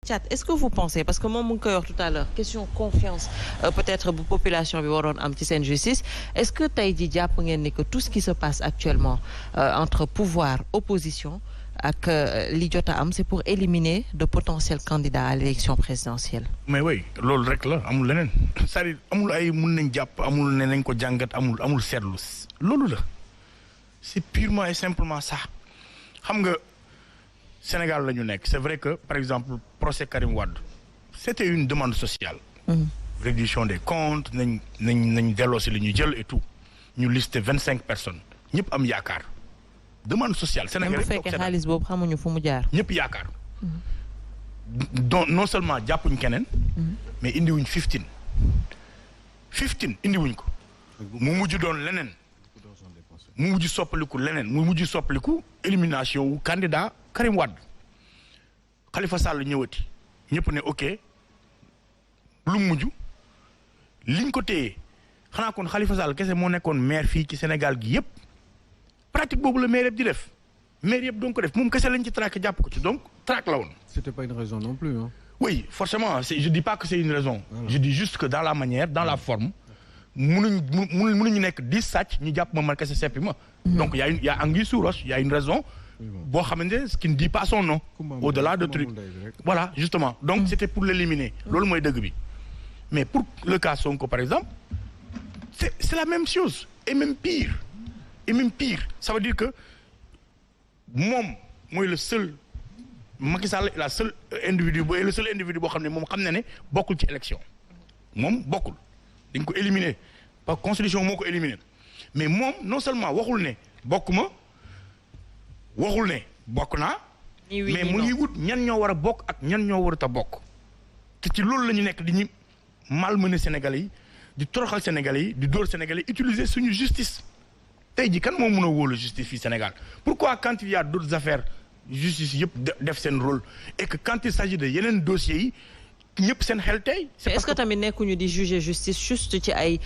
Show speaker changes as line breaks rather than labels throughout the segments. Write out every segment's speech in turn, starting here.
Thiat, est-ce que vous pensez parce que moom mu ngi koy wax tout à l'heure question confiance peut-être bu population bi waroon am ci seen justice est-ce que tey ji jàpp ngeen ni que tout ce qui se passe actuellement entre pouvoir opposition ak li jot a am c'est pour éliminer de potentiels candidats à l'élection présidentielle.
mais oui loolu rek la amul leneen c'est-à-dire amul ay mun nañ jàpp amul ne nañ ko jàngat amul seetlu loolu la c'est purement et simplement ça xam nga. Sénégal la ñu nekk c'est vrai que par exemple procès Karim Wade c'était une demande sociale. Réduction des comptes nañ delloo si li ñu jël et tout ñu listé 25 personnes ñëpp am yaakaar demande sociale. Sénégal
bu fekkee xaalis boobu xamuñu fu mu jaar.
ñëpp yaakaar. donc non seulement jàppuñ keneen. mais indiwuñ 15 indiwuñ ko. mu mujj doon leneen. mu mujj soppaliku leneen mu mujj soppaliku élimination wu candidat Karim Wade Khalifa Sall ñëwati ñëpp ne ok lu mujj liñ ko téye xanaa kon Khalifa Sall kese moo nekkoon maire fii ci Sénégal gi yëpp pratique boobu la maire yëpp di def maire yëpp doon ko def moom kese lañ ci traqué jàpp ko ci donc traque la woon.
C'était pas une raison non plus hein.
Oui forcément je dis pas que c'est une raison. Voilà. Je dis juste que dans la manière dans la forme. mënuñu nekk 10 sàcc ñu jàpp man kese seppi ma. donc y a anguille sous roche y a une raison. boo xamante ne qui ne dit pas son nom. au-delà de truc voilà justement donc c'était pour l'éliminer. loolu mooy dëgg bi mais pour le cas Sonko par exemple c'est la même chose et même pire ça veut dire que moom mooy le seul Macky Sall le seul individu boo xam ne moom xam na ne bokkul ci élection moom bokkul. dañ ko éliminer par constitution moo ko éliminer mais moom non seulement waxul ne bokk naa mais mu ngi wut ñan ñoo war a bokk ak ñan ñoo warut a bokk te ci loolu la ñu nekk di ñu malmener Sénégalais yi di toroxal Sénégalais yi di dóor Sénégalais yi utiliser suñu justice tey ji kan moo mën a wóolu justice fii Sénégal pourquoi quand il y a d'autres affaires justice yëpp def seen rôle et que quand il s'agit de yeneen dossiers yi ñëpp seen xel tey.
est-ce que tamit nekkuñu di juger justice juste ci ay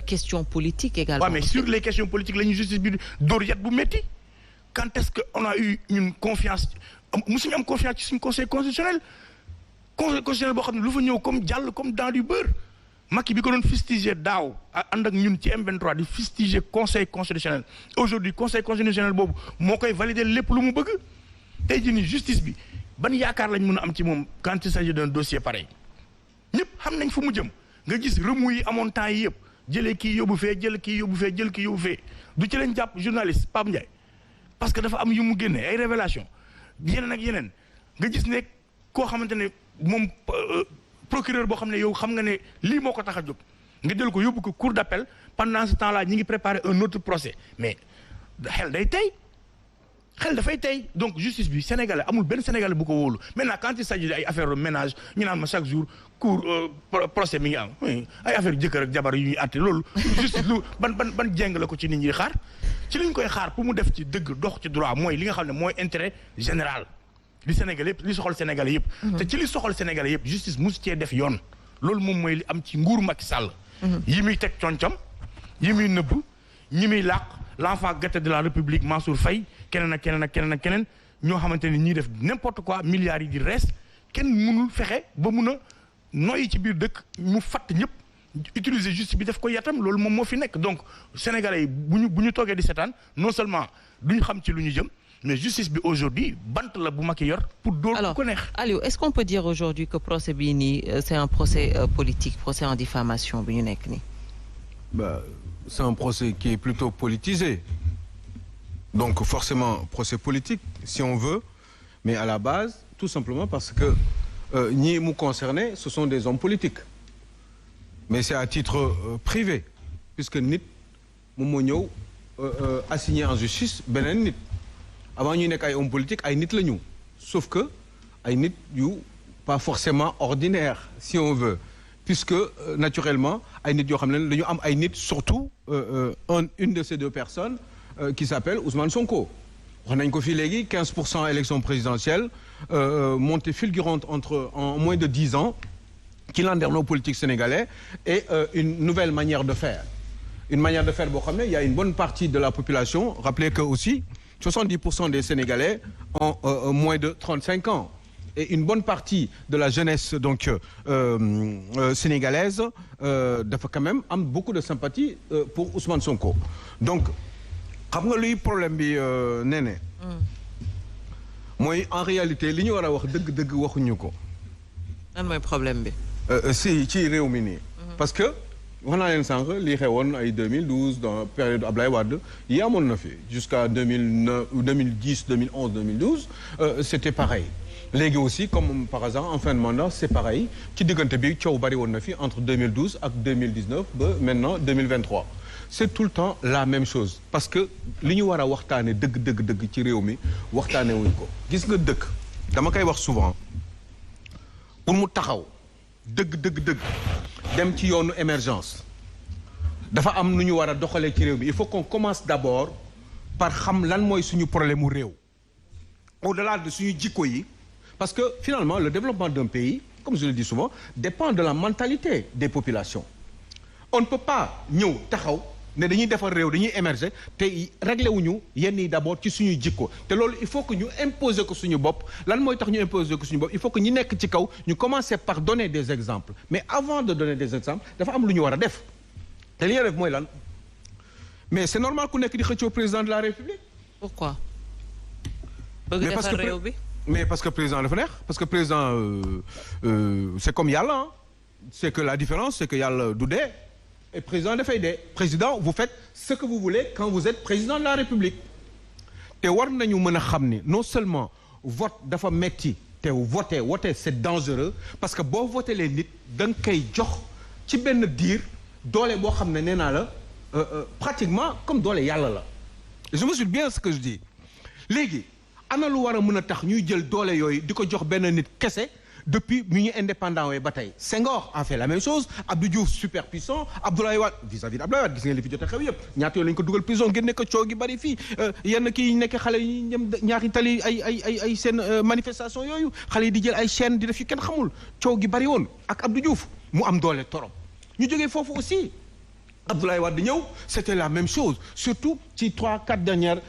questions politiques également.
waaw mais sur les questions politiques la ñuy justice bi dóor yat bu métti quand est-ce que on a eu une confiance musuñu am confiance ci suñu conseil constitutionnel boo xam ne lu fa ñëw comme jàll comme dans du beurre Macky bi ko doon fustiger daaw ànd ak ñun ci M23 di fustiger conseil constitutionnel aujourd'hui conseil constitutionnel boobu moo koy valider lépp lu mu bëgg tey jii nii justice bi. ban yaakaar lañ mën a am ci moom quand il s'agit d'un dossier pareil ñëpp xam nañ fu mu jëm nga gis remous yi amoon temps yi yëpp jëlee kii yóbbu fee jël kii yóbbu fee du ci lañ jàpp journaliste Pape Ndiaye parce que dafa am yu mu génne ay révélation yeneen ak yeneen nga gis ne koo xamante ne moom procureur boo xam ne yow xam nga ne lii moo ko tax a jóg nga jël ko yóbbu ko cour d'appel pendant ce temps-là ñi ngi préparer un autre procès mais xel day tey xel dafay tey donc justice bi sénégalais amul benn sénégalais bu ko wóolu maintenant quand il s'agit ay affaire de ménage ñu naan ma chaque jour cour procès mi ngi am ay affaire jëkkër ak jabar yu ñuy àtte loolu justice lu ban jéng la ko ci nit ñi xaar ci li ñu koy xaar pour mu def ci dëgg dox ci droit mooy li nga xam ne mooy intérêt général li sénégalais yëpp li soxal sénégalais yëpp te ci li soxal sénégalais yëpp justice musu cee def yoon loolu moom mooy li am ci nguuru Macky Sall yi muy teg concam yi muy nëbb ñi muy làq l'enfant gâté de la République Mansour Faye keneen ak keneen ñoo xamante ni ñuy def n'importe quoi milliards yi di rees kenn mënul fexe ba mun a noyyi ci biir dëkk mu fatt ñëpp utiliser justice bi def ko yatam loolu moom moo fi nekk donc sénégalais yi bu ñu toogee di seetaan non seulement duñ xam ci lu ñu jëm mais justice bi aujourd'hui bant la bu Macky yor pour dóor ko neex.
Aliou est-ce qu'on peut dire aujourd'hui que procès bii nii c'est un procès politique procès en diffamation bi ñu nekk nii.
C'est un procès qui est plutôt politisé. Donc forcément, procès politique, si on veut, mais à la base, tout simplement parce que ñi mu concernés, ce sont des hommes politiques. Mais c'est à titre privé, puisque nit moom moo ñëw assigné en justice beneen nit. Avant ñu nekk ay hommes politiques, ay nit la ñu. Sauf que ay nit yu pas forcément ordinaires, si on veut. Puisque naturellement ay nit yoo xam ne dañu am ay nit surtout une de ces deux personnes qui s'appelle Ousmane Sonko wax nañ ko fii léegi 15% élection présidentielle montée fulgurante en moins de 10 ans ci landerneau politique sénégalais et une nouvelle manière de faire boo xam ne il y a une bonne partie de la population rappelez que aussi 70% des Sénégalais ont moins de 35 ans et une bonne partie de la jeunesse donc sénégalaise dafa quand même am beaucoup de sympathie pour Ousmane Sonko donc xam nga luy problème bi Néné mooy en réalité li ñu war a wax dëgg-dëgg waxuñu ko.
lan mooy problème bi.
si ci réew mi nii. parce que wax naa leen sànq lii xewoon ay 2012 dans période Ablaye Wade yi amoon na fi jusqu'à 2009 2010 2011 2012 c'était pareil. léegi aussi comme par hasard en fin de mandat c'est pareil ci diggante bi coow bari woon na fi entre 2012 ak 2019 ba maintenant 2023 c'est tout le temps la même chose parce que li ñu war a waxtaane dëgg ci réew mi waxtaane wuñ ko gis nga dëkk dama koy wax souvent pour mu taxaw dëgg dem ci yoonu émergence dafa am nu ñu war a doxalee ci réew mi il faut qu'on commence d'abord par xam lan mooy suñu problème mu réew au-delà de suñu jikko yi parce que finalement le développement d'un pays comme je le dis souvent dépend de la mentalité des populations on ne peut pas ñëw taxaw ne dañuy defar réew dañuy émerger te réglé wuñu yenn yi d'abord ci suñuy jikko te loolu il faut que ñu imposer ko suñu bopp lan mooy tax ñu imposer ko suñu bopp il faut que ñi nekk ci kaw ñu commencer par donner des exemples mais avant de donner des exemples dafa am lu ñu war a def te li ñu def mooy lan mais c'est normal ku nekk di xëccoo président de la République.
Pourquoi. bëgg defar réew bi.
mais parce que président dafa neex parce que président c'est comme yàlla c'est que la différence c'est que yàlla du dee. Et président dafay dee président vous faites ce que vous voulez quand vous êtes président de la République te war nañu mën a xam ni non seulement vote dafa metti te voter c'est dangereux parce que boo voté les nit da nga koy jox ci benn diir doole boo xam ne nee naa la pratiquement comme doole yàlla la je mesure bien ce que je dis léegi ana lu war a mën a tax ñuy jël doole yooyu di ko jox benn nit kese depuis ñu ñu indépendant wee ba tey Senghor a fait la même chose Abdou Diouf super puissant Abdoulaye Wade vis-à-vis d'Abdoulaye Wade gis ngeen li fi jot a xew yëpp ñaata yoon lañu ko dugal prison génne ko coow gi bari fii yenn kii nekk xale yi ñëm ñaari tali ay seen manifestation yooyu xale yi di jël ay chaîne di def yu kenn xamul coow gi bari woon ak Abdou Diouf mu am doole torop ñu jógee foofu aussi Abdoulaye Wade ñëw c'était la même chose surtout ci 3-4 dernières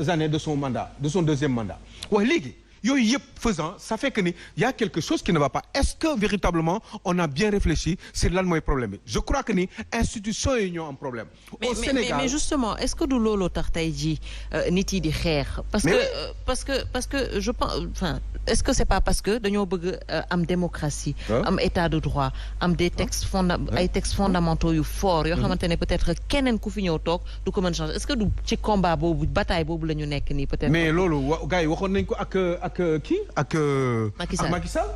années de son mandat de son deuxième mandat waaye léegi yooyu yëpp faisant ça fait que ni y a quelque chose qui ne va pas est-ce que véritablement on a bien réfléchi sur lan mooy problème bi je crois que ni institutions yi ñoo am problème. Au Sénégal
mais justement est-ce que du looloo tax tey jii nit yi di xeex. parce que je pense enfin est-ce que c'est pas parce que dañoo bëgg am démocratie. am état de droit am des textes ay textes fondamentaux yu forts yoo xamante ne peut-être keneen ku fi ñëw toog du ko mën changer est-ce que du ci combat boobu bataille boobu la ñu nekk nii peut-être.
mais loolu gars yi waxoon nañ ko ak Macky Sall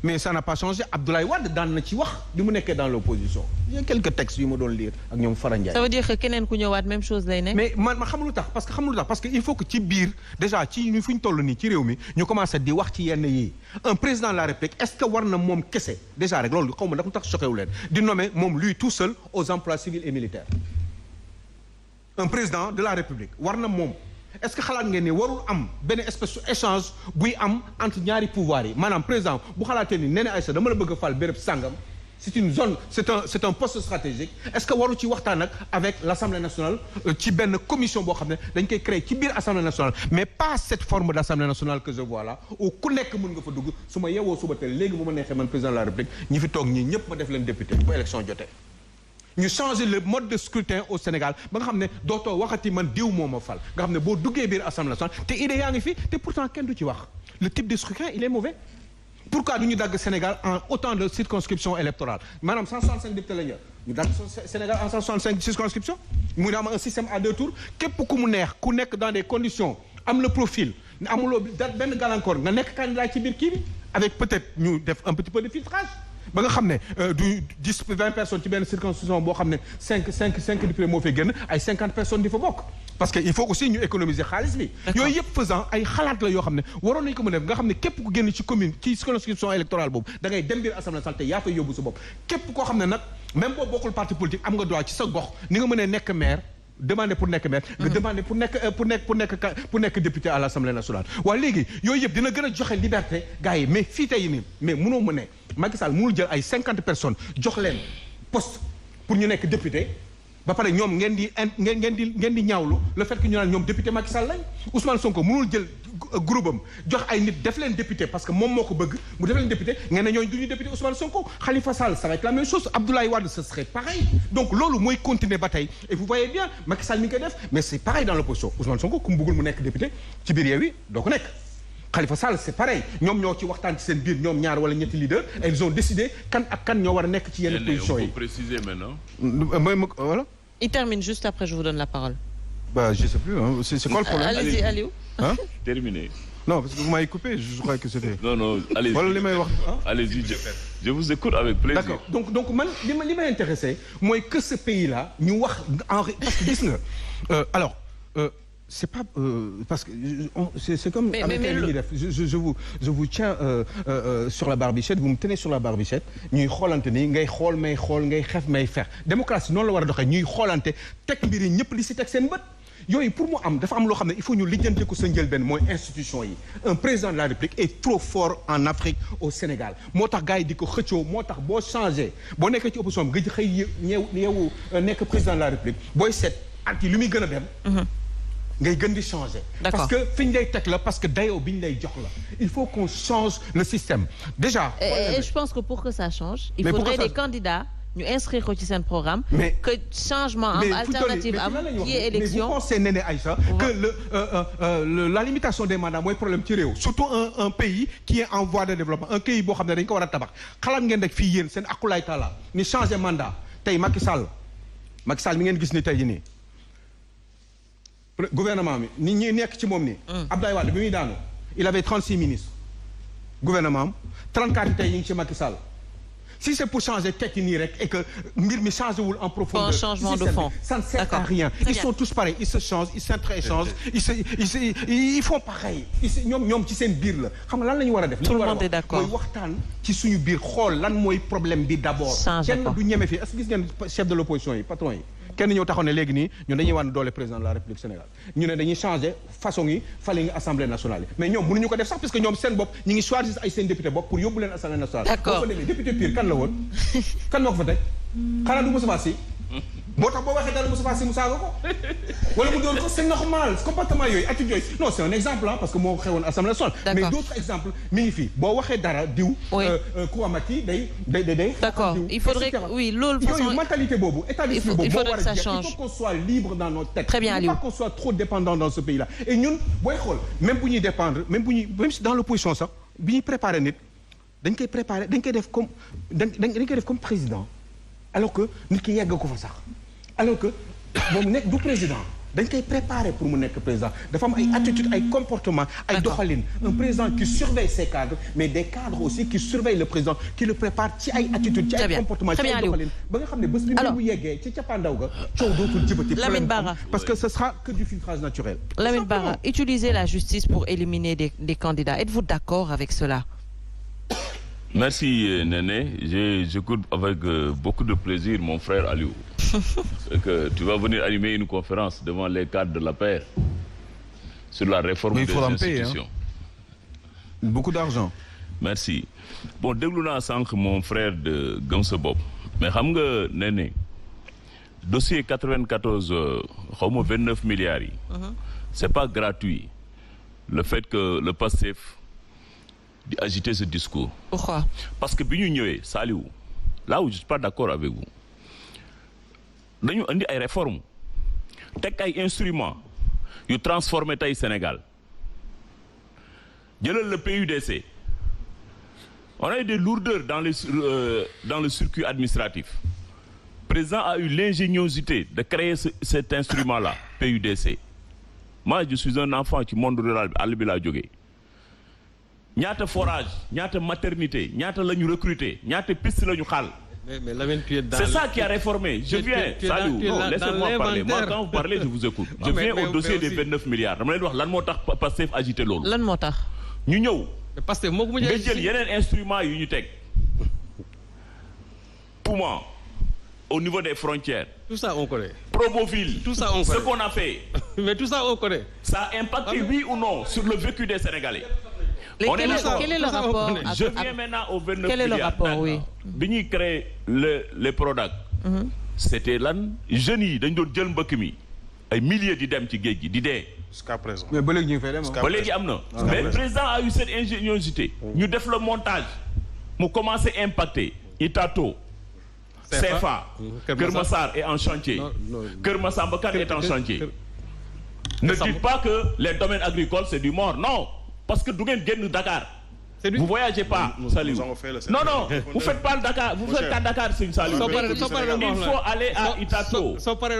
mais ça n'a pas changé Abdoulaye Wade daan na ci wax bi mu nekkee dans l'opposition il y a quelques textes yu ma doon lire ak ñoom Fara Ndiaye.
ça veut dire que keneen ku ñëwaat même chose lay nekk.
mais man xam lu tax parce que il faut que ci biir déjà ci ñu fu ñu toll nii ci réew mi ñu commencé di wax ci yenn yi un président de la République est-ce que war na moom kese déjà rek loolu xaw ma ndax lu tax choqué wu leen di nommer moom lui tout seul aux emplois civils et militaires un président de la République war na moom. est-ce que xalaat ngeen ni warul am benn espèce de échange buy am entre ñaari pouvoir yi maanaam président bu xalaatee ni Néné Aïcha dama la bëgg a fal béréb sàngam c'est une zone c'est un poste stratégique est-ce que waru ci waxtaan nag avec l'Assemblée nationale ci benn commission boo xam ne dañ koy créer ci biir Assemblée nationale mais pas cette forme d'Assemblée nationale que je vois là où ku nekk mën nga fa dugg su ma yeewoo suba teel léegi bu ma neexee man président de la République ñi fi toog ñii ñëpp ma def leen député bu élection jotee ñu changer le mode de scrutin au Sénégal ba nga xam ne dootoo waxati man diw moo ma fal nga xam ne boo duggee biir Assemblée nationale te idée yaa ngi fi te pourtant kenn du ci wax le type de scrutin il est mauvais pourquoi du ñu dagg Sénégal en autant de circonscriptions électorales maanaam 165 députés la ñu dagg Sénégal en 165 circonscriptions mu am un système à 2 tours képp ku mu neex ku nekk dans des conditions am le profil amuloo benn gàllankoor nga nekk candidat ci biir kii bi avec peut-être ñu def un petit peu de filtrage ba nga xam ne du 10-20 personnes ci benn circonscription boo xam ne 5 députés moo fay génn ay 50 personnes di fa bokk parce que il faut aussi ñu économiser xaalis bi yooyu yëpp faisant ay xalaat la yoo xam ne waroon nañu ko mën a def nga xam ne képp ku génn ci commune ci circonscription électorale boobu da ngay dem biir Assemblée nationale te yaa fay yóbbu sa bopp képp koo xam ne nag même boo bokkul parti politique am nga droit ci sa gox ni nga mënee nekk maire demander pour nekk maire nga demander pour nekk député à l'Assemblée nationale waaye léegi yooyu yëpp dina gën a joxe liberté gars yi mais fii tey nii mais mënoo ma ne Macky Sall mënul jël ay 50 personnes jox leen poste pour ñu nekk député ba pare ñoom ngeen di ñaawlu le fait que ñu naan ñoom député Macky Sall lañ Ousmane Sonko mënul jël groupe am jox ay nit def leen député parce que moom moo ko bëgg mu def leen député ngeen ne ñooñu du ñu député Ousmane Sonko Khalifa Sall ça va être la même chose Abdoulaye Wade ce serait pareil donc loolu mooy continuer ba tey et vous voyez bien Macky Sall mi ngi koy def mais c'est pareil dans l'opposition Ousmane Sonko ku mu bëggul mu nekk député ci biir Yewwi doo ko nekk Khalifa Sall c'est pareil ñoom ñoo ci waxtaan ci seen biir ñoom ñaar wala ñetti leader et ils ont décidé kan ak kan ñoo war a nekk ci yenn positions yi.
on peut préciser maintenant.
Voilà.
Il termine juste après, je vous donne la parole.
Bah, je sais plus. Hein. C'est quoi le problème?
Allez-y, Aliou.
Hein?
Terminé.
Non, parce que vous m'avez coupé. Je croyais que c'était.
Non, allez-y.
Voilà les meilleurs. Hein?
Allez-y, je vous écoute avec plaisir.
D'accord. Donc man, li ma intéressé, moi que ce pays-là, ñu wax parce que gis nga. Alors. C'est pas parce que c'est comme avec je vous tiens sur la barbichette vous me tenez sur la barbichette ñuy xoolante ni ngay xool may xool ngay xef may fex démocratie noonu la war a doxee ñuy xoolante teg mbir yi ñëpp li si teg seen bët yooyu pour mu am dafa am loo xam ne il faut ñu lijjante ko sa njëlbeen mooy institution yi un président de la République est trop fort en Afrique au Sénégal moo tax gars yi di ko xëccoo moo tax boo changé boo nekkee ci opposition bi nga xëy yeewu nekk président de la République booy seet at yi li muy gën a dem ngay gën di changer. Parce que fi ñu lay teg la parce que dayoo bi ñu lay jox la il faut qu'on change le système déjà.
Et je pense que pour que ça change. il faudrait des candidats ñu inscrire ko ci seen programme. que changement am alternative am qui est élection.
mais vous pensez Néné Aïcha que la limitation des mandats mooy problème ci réew. surtout un pays qui est en voie de développement un pays boo xam ne dañu ko war a tabax xalaat ngeen rek fii yéen seen akulaay taala ni changer mandat tey Macky Sall mi ngeen gis ni tey jii nii. gouvernement bi nit ñi nekk ci moom nii. Abdoulaye Wade bi muy daanu il avait 36 ministres gouvernement am 34 tey yi ngi ci Macky Sall si c'est pour changer tekki nii rek et que mbir mi changé wul en profondeur.
un changement de fond
ça ne sert à rien. Ils sont tous pareils ils se changent ils s'inter-échangent ils font pareil. ñoom ci seen biir la xam nga lan la ñu war a def.
tout le monde est d'accord
mooy waxtaan ci suñu biir xool lan mooy problème bi d'abord. kenn du ñeme fii est-ce que gis ngeen chef de l'opposition yi patron yi. kenn ñëw taxaw ne léegi nii ñun dañuy wan doole président de la République Sénégal ñu ne dañuy changer façon yi fale ngi assemblée nationale yi mais ñoom mënuñu ko def sax parce que ñoom seen bopp ñi ngi choisir ay seen député bopp pour yóbbu leen assemblée nationale.
d'accord
boo fa demee député pire kan la woon kan moo ko fa teg xanaa du Moustapha Sy moo tax boo waxee dara Moustapha Sy mu saaga ko wala mu doon ko c'est normal comportement yooyu attitude yooyu non c'est un exemple parce que moo xewoon assemblée nationale mais d'autres exemples mi ngi fii boo waxee dara diw Kouamati day
d'accord il faudrait oui loolu façon
mentalité boobu état d'esprit boobu moo war a jeex il faut qu'on soit libre dans nos têtes
très bien Aliou
il faut pas qu'on soit trop dépendant dans ce pays là et ñun booy xool même bu ñuy dépendre même dans l'opposition sax bi ñuy préparer nit dañ koy def comme président alors que nit ki yegg ko fa sax alors que moom nekk du président dañ koy préparer pour mu nekk président dafa am ay attitudes ay comportements ay doxalin un président qui surveille ses cadres mais des cadres aussi qui surveillent le président qui le prépare ci ay attitudes ci ay comportements ci ay doxalin ba nga xam ne bés bi mu yeggee ci cappaandaw ga coow dootul jibati
Lamine Bara
parce que ce sera que du filtrage naturel.
Lamine Bara utiliser la justice pour éliminer des candidats êtes-vous d'accord avec cela?
Merci Néné, j'écoute avec beaucoup de plaisir mon frère Aliou. Que tu vas venir animer une conférence devant les cadres de la paix sur la réforme des institutions.
Beaucoup d'argent.
Merci. Bon déglu naa sànq mon frère de Gëm Sa Bopp mais xam nga Néné dossier 94 xaw ma 29 milliards yi. C'est pas gratuit le fait que le PASTEF di agiter ce discours.
Pourquoi?
Parce que bi ñu ñëwee Saliou là où je suis pas d'accord avec vous dañu andi ay réformes teg ay instruments yu transformer tey Sénégal jëlal le PUDC on a eu des lourdeurs dans le circuit administratif. Le président a eu l'ingéniosité de créer cet instrument-là PUDC. Moi je suis un enfant ci monde rural bi àll bi laa jógee. ñaata forage ñaata maternité ñaata la ñu recruter ñaata piste la ñu xaal.
mais Lamine, tu es dans
c'est ça qui a réformé. Je viens Saliou non laissez-moi parler moi quand vous parlez je vous écoute. Je viens au dossier des 29 milliards dama leen wax lan moo tax Pastef agité loolu.
lan moo tax.
ñu ñëw.
Pastef moo ko mujjee
nga jël yeneen instruments yu ñu teg. Poumon au niveau des frontières.
Tout ça on connaît.
Promoville.
Tout ça on connaît.
Ce qu'on a fait.
Mais tout ça on connaît.
Ça a impacté oui ou non sur le vécu des Sénégalais.
Quel est le rapport?
Je viens maintenant au 29 milliards.
Quel est le rapport, oui.
Bi ñuy créer les PRODAC. c'était lan jeunes yi dañ doon jël mbëkk mi ay milliers di dem ci géej gi di dee.
jusqu'à présent.
mais ba léegi ñu ngi fay dem
ba léegi am na. mais le président a eu cette ingéniosité. ñu def le montage mu commencé impacter Itato. CFA. Kër Massar est en chantier. Kër Massamba Kane est en chantier. Ne dites pas que les domaines agricoles c'est du mort non parce que du ngeen génn Dakar. Vous voyagez pas, Saliou. Non, non, vous faites pas le Dakar, vous faites qu'à Dakar, c'est une Saliou. Il faut aller à Itato.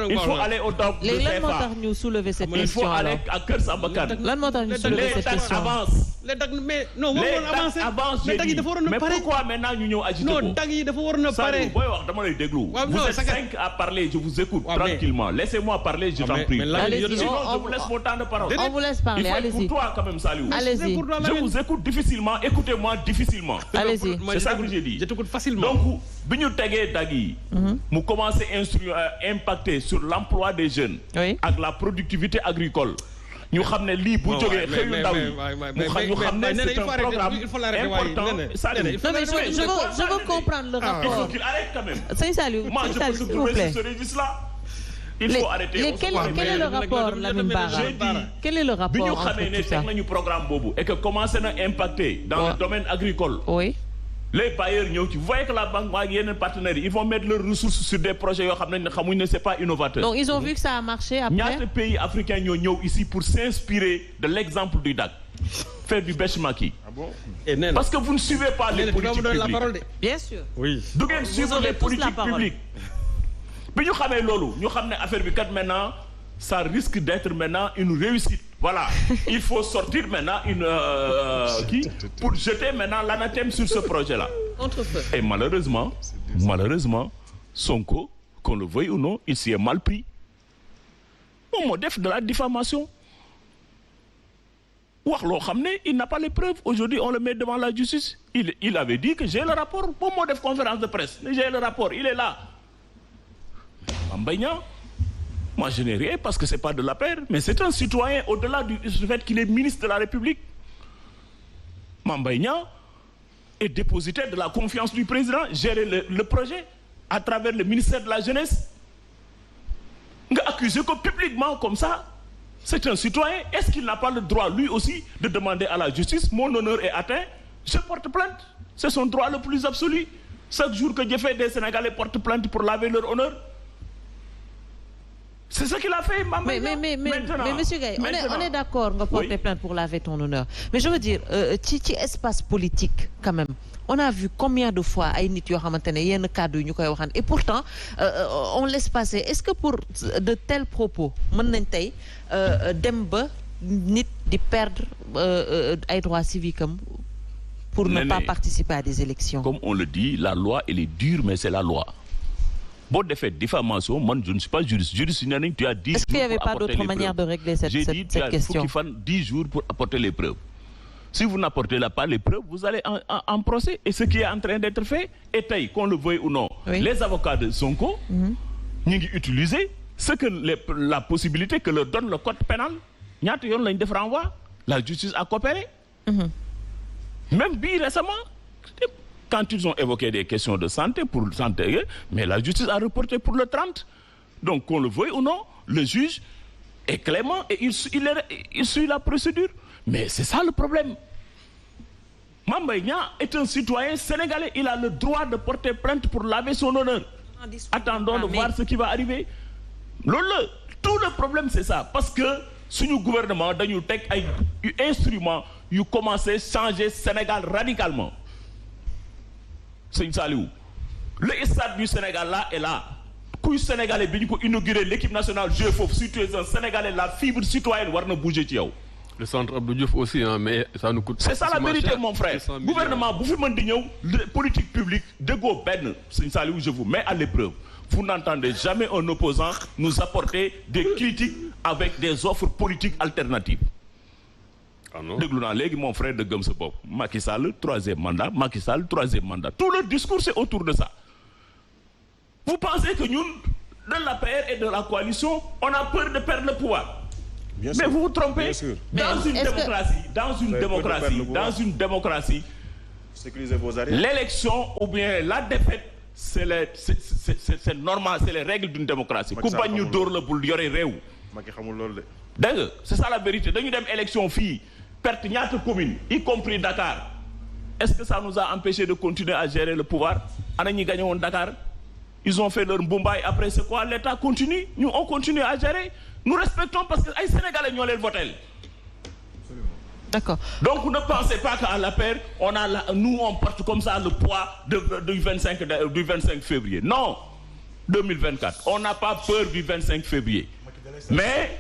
Il faut aller au dock de CFA.
Lan moo tax ñu soulever cette question.
Il faut aller à Kër Samba Kane.
Lan moo tax ñu soulever cette question.
Les taxes avancent.
mais non
les avancent. Mais pourquoi maintenant ñu ñëw agiter ko?
Non, dag yi dafa waroon a pare.
Saliou booy wax dama lay déglu. Vous êtes 5 à parler, je vous écoute tranquillement. Laissez-moi parler, je t'en prie.
Allez-y,
sinon je vous laisse mon temps de parole.
On vous laisse parler, allez-y.
Il faut être pour toi quand même, Saliou.
Allez-y.
Je vous écoute difficilement, écoutez-moi difficilement.
Allez-y.
C'est ça que j'ai dit.
Je t'écoute facilement.
Donc bi ñu tegee dag yi mu commencé impacter sur l'emploi des jeunes.
Oui.
Ak la productivité agricole. ñu xam ne lii bu jógee xëyu ndaw yi ñu xam ne c'est un programme important.
Non mais je veux comprendre le rapport.
Il faut qu'il arrête quand même.
Sëñ Saliou,
Moi je peux se
s'il vous
trouver
plaît.
sur ce registre-là. Il faut arrêter.
Quel est le rapport, Lamine Bara? Quel est le
bi ñu
rapport entre
xamee ne
tout ça?
teg nañu programme boobu et que commencé na impacter dans le domaine agricole.
Oui.
Les bailleurs ñëw ci vous voyez que la banque ak yeneen partenaires ils vont mettre leurs ressources sur des projets yoo xam ne xamuñ ne c'est pas innovateur.
Donc ils ont vu que ça a marché après.
ñaata pays africains ñoo ñëw ici pour s'inspirer de l'exemple du DAC. Faire du benchmarking.
Ah bon?
Parce que vous ne suivez pas les politiques publiques.
Bien sûr.
Oui.
Du ngeen suivre les politiques publiques. bi ñu xamee loolu ñu xam ne affaire bi kat maintenant ça risque d'être maintenant une réussite. Voilà, il faut sortir maintenant pour jeter maintenant l'anathème sur ce projet-là.
Contre-feu.
Et malheureusement, Sonko, qu'on le veuille ou non, il s'y est mal pris. On m'a fait de la diffamation. Il n'a pas les preuves. Aujourd'hui, on le met devant la justice. Il avait dit que j'ai le rapport. Bon, mot de conférence de presse. J'ai le rapport, il est là. Mbaye, moi, je n'ai rien parce que c'est pas de la paire, mais c'est un citoyen au-delà du fait qu'il est ministre de la République. Mbaye Niang est dépositaire de la confiance du président, gérer le projet à travers le ministère de la Jeunesse. Nga accusé que publiquement comme ça, c'est un citoyen. Est-ce qu'il n'a pas le droit, lui aussi, de demander à la justice, mon honneur est atteint, je porte plainte. C'est son droit le plus absolu. Chaque jour que j'ai fait des Sénégalais portent plainte pour laver leur honneur. C'est ce qu'il a fait,
mais monsieur Gaye, on est d'accord, on va porter plainte pour laver ton honneur. Mais je veux dire, ci espace politique, quand même, on a vu combien de fois ay nit yoo xamante ne yenn kàddu yi ñu koy waxaan et pourtant on laisse passer. Est-ce que pour de tels propos mën nañ tey dem ba nit di perdre ay droits civiques am pour ne pas participer à des élections?
Comme on le dit, la loi elle est dure, mais c'est la loi. Bon, de fait, diffamation, moi je ne suis pas juriste. Juriste, tu as 10 jours.
Est-ce qu'il n'y avait pas d'autre manière de régler cette question?
J'ai dit, tu as 10 jours pour apporter les preuves. Si vous n'apportez pas les preuves, vous allez en procès. Et ce qui est en train d'être fait, est qu'on le veuille ou non. Oui. Les avocats de Sonko, ils utilisent ce que la possibilité que leur donne le code pénal. La justice a coopéré. Même bien récemment, quand ils ont évoqué des questions de santé, pour santé, mais la justice a reporté pour le 30. Donc, qu'on le veuille ou non, le juge est clément et il suit la procédure. Mais c'est ça le problème. Mbaye Niang est un citoyen sénégalais. Il a le droit de porter plainte pour laver son honneur. Attendons de voir ce qui va arriver. Tout le problème, c'est ça. Parce que si le gouvernement a un instrument, il commence à changer Sénégal radicalement. C'est Saliou. Le stade du Sénégal là est là. Quand Sénégalais a inauguré l'équipe nationale jeu fauve, si tu es un Sénégalais, la fibre citoyenne va bouger.
Le centre Abdou Diouf aussi, hein, mais ça nous coûte.
C'est ça la vérité, mon frère. Gouvernement, vous faites politique publique, de go ben, c'est Saliou, je vous mets à l'épreuve. Vous n'entendez jamais un opposant nous apporter des critiques avec des offres politiques alternatives.
Ah non.
Mon frère de Gumsepop, Macky Sall, troisième mandat, Macky Sall, troisième mandat. Tout le discours c'est autour de ça. Vous pensez que nous, de la PR et de la coalition, on a peur de perdre le pouvoir? Bien mais sûr, vous vous trompez. Dans une démocratie, sécurisez vos arrêts. L'élection ou bien la défaite, c'est normal, c'est les règles d'une démocratie. ku bañ ñu dóor la bul yore réew.
Macky xamul loolu de.
dégg nga c'est ça la vérité dañu dem élection fii perte ñaata commune y compris Dakar est-ce que ça nous a empêché de continuer à gérer le pouvoir ana ñi gagné woon Dakar ils ont fait leur mbumbaay après c'est quoi l'État continue nous on continue à gérer nous respectons parce que ay Sénégalais ñoo leen votel.
D'accord.
Donc ne pensez pas qu'à l'APR nous on porte comme ça le poids du 25 février. Non, 2024. On n'a pas peur du 25 février. Mais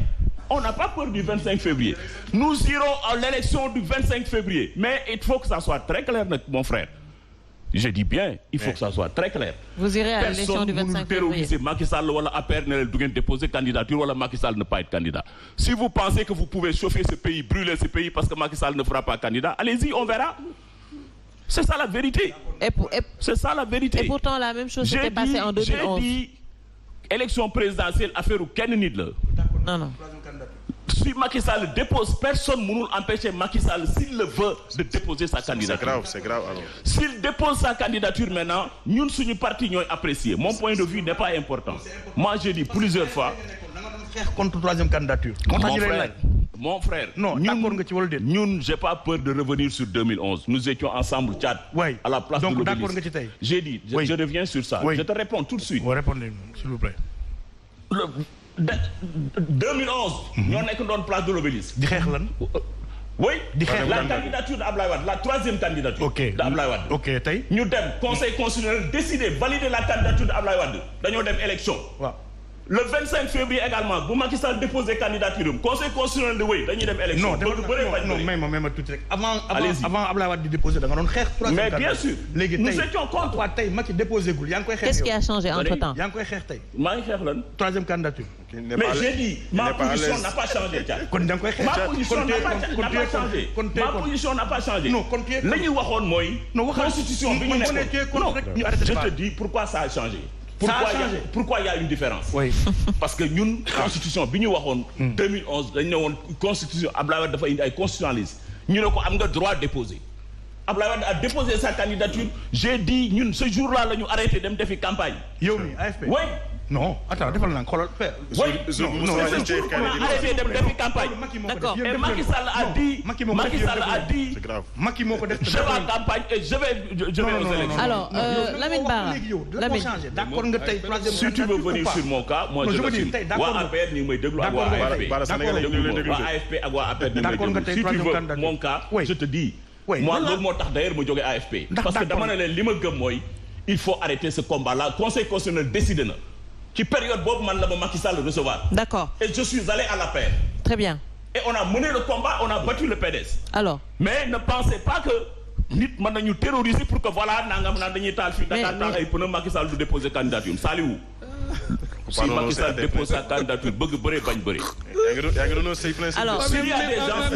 on n'a pas peur du 25 février. Nous irons à l'élection du 25 février. Mais il faut que ça soit très clair, mon frère. Je dis bien, il faut que ça soit très clair.
Vous irez à l'élection du 25 février.
Macky Sall ou APR ne doit déposer candidature ou Macky Sall ne pas être candidat. Si vous pensez que vous pouvez chauffer ce pays, brûler ce pays parce que Macky Sall ne fera pas candidat, allez-y, on verra. C'est ça la vérité. C'est ça la vérité.
Et pourtant la même chose s'était passée en 2011.
J'ai dit élection présidentielle affaire ou Ken nit la.
Non non.
Si Macky Sall dépose, personne ne peut empêcher Macky Sall, s'il le veut, de déposer sa candidature.
C'est grave alors.
S'il dépose sa candidature maintenant, nous, sur une partie, nous apprécié. Mon point de vue n'est pas important. Moi, j'ai dit plusieurs fois.
Contre troisième candidature.
Mon frère,
non,
nous, j'ai pas peur de revenir sur 2011. Nous étions ensemble, Tchad, à la place de l'Obélisque. J'ai dit, je reviens sur ça. Je te réponds tout de suite.
Répondez, s'il vous plaît.
2011, nous sommes dans la place de l'Obélisque. Oui, la candidature d'Abdoulaye Wade, la troisième candidature d'Abdoulaye Wade.
Ok,
nous avons Conseil constitutionnel décidé valider la candidature d'Abdoulaye Wade. Nous avons élection. Le 25 février également, vous Macky Sall déposé candidature. Conseil constitutionnel de oui, nous avons élection.
Non, même tout avant Abdoulaye Wade de déposer, nous avons
mais bien sûr, nous étions contre.
Qu'est-ce qui a changé entre-temps?
Troisième candidature.
Mais j'ai dit, ma position n'a pas changé. Ma position n'a pas changé. Ma position n'a pas changé. La constitution, je te dis pourquoi ça a changé. Pourquoi il y a une différence? Parce que nous, constitution, 2011, la constitution, Abdoulaye Wade dafa indi ay constitutionnaliste. Nous avons le droit de déposer. Abdoulaye Wade a déposé sa candidature. J'ai dit, nous, ce jour-là, nous avons arrêté de faire campagne.
AFP?
Oui.
Non, attends, on a
arrêté de faire campagne. D'accord. Et Macky Sall a dit, je vais en campagne et je vais aux élections.
Alors, Lamine Bara,
si tu veux venir sur mon cas, moi je l'assume. Si tu veux mon cas, je te dis, moi, d'ailleurs, je suis AFP. Parce que il faut arrêter ce combat-là. Le Conseil constitutionnel décide. Qui période Bob man la Macky Sall recevoir.
D'accord.
Et je suis allé à la paix.
Très bien.
Et on a mené le combat, on a battu le PDS.
Alors.
Mais ne pensez pas que nit man nañu terroriser pour que voilà nangam na dañuy tal fi Dakar tax ay pneu Macky Sall du déposer candidature. Saliou. Si Macky Sall dépose sa candidature, bëgg bëré bañ bëré.
Alors,
s'il y a des gens